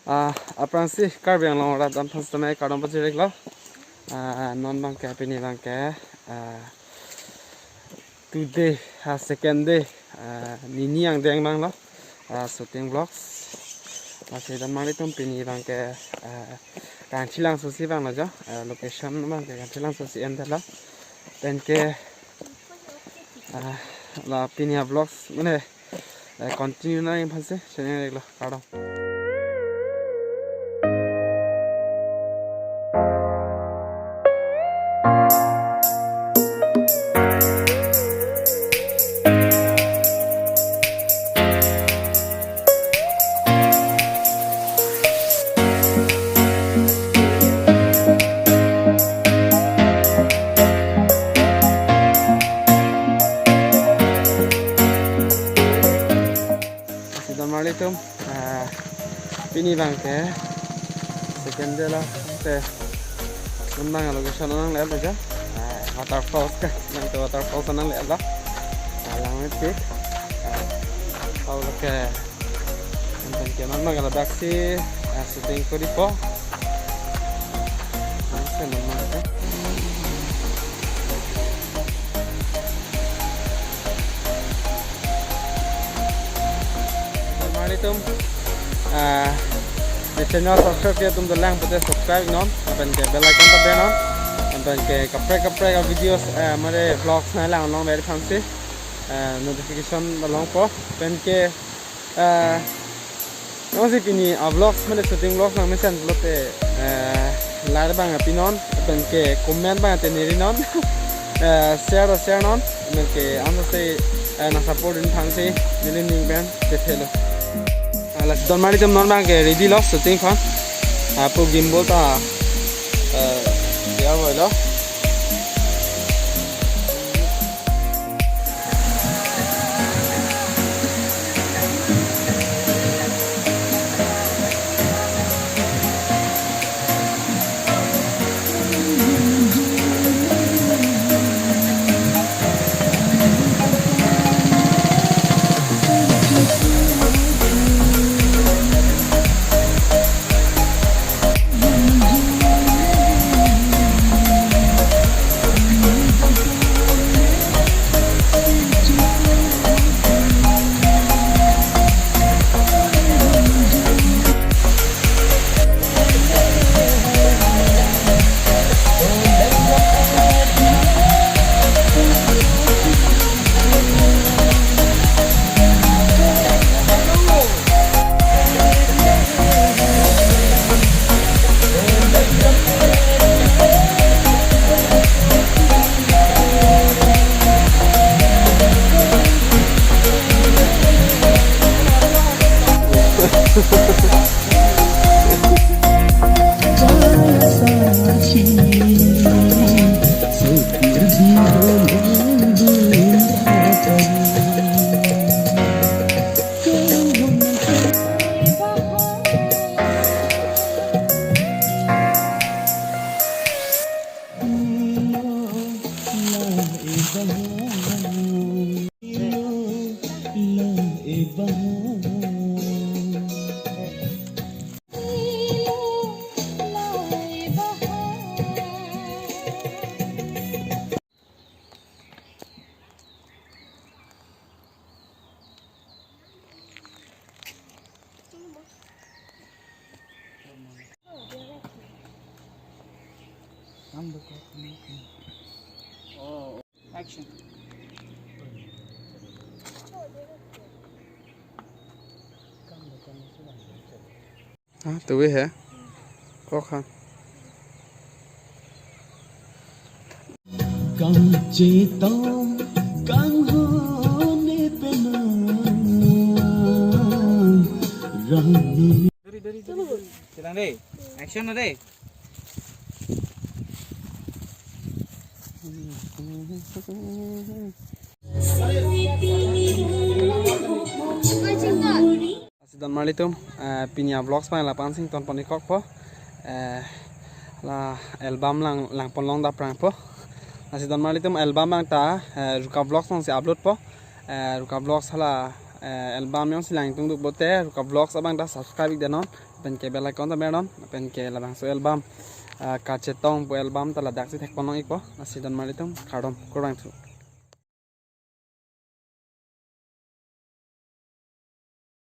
Aphan sih Karbi yang long rat dan pastamai kadang berjerik lo. Non bang ke pini bang ke today second day nini yang deng bang lo shooting vlogs. Masih dan mali tum pini bang ke kan cilang susi bang lo jo location bang ke kan cilang susi ender lo. Dan ke la pini vlogs mana continue na yang pasih channel lo kadang. Assalamualaikum. Pini bang ke second day lah. Nang location nang leh aja. Waterfalls kan, nang tu waterfalls nang leh lah. Lang itu. Kalau ke nanti ke nang kalau taksi shooting ko di po. Nanti nang ke. Assalamualaikum. Di channel subscribe ya tum dalang putih subscribe non, dan ke bell icon tab non, dan ke kaprek videos mare vlogs na lang long dari fancy notification long po, dan ke masih pini vlogs mare shooting vlogs na mesen lote like bang pinon, dan ke comment bang teniri non, share non, dan ke anda se na support in fancy nilin bang ketelo. Don mari jam non bang ke ready lo shooting fan apu gimbal ta dia boleh Oh, action. Tụi hả? Khó khăn. Kachetong kanghone pena rani. Dari. Sedang deh. Action na deh. Don mali tum pinya vlogs pa lapan sing ton ponikok po la album lang ponlong da prang po masih don mali tum album ang ta Ruka vlogs nong si upload po Ruka vlogs hala album yang silang tung duk bote Ruka vlogs abang dah subscribe ik danon pen ke bel icon ta meron pen ke labang so album Kachetong po album tala dak si thek ponong ik po asi don malitum khadom kurang tu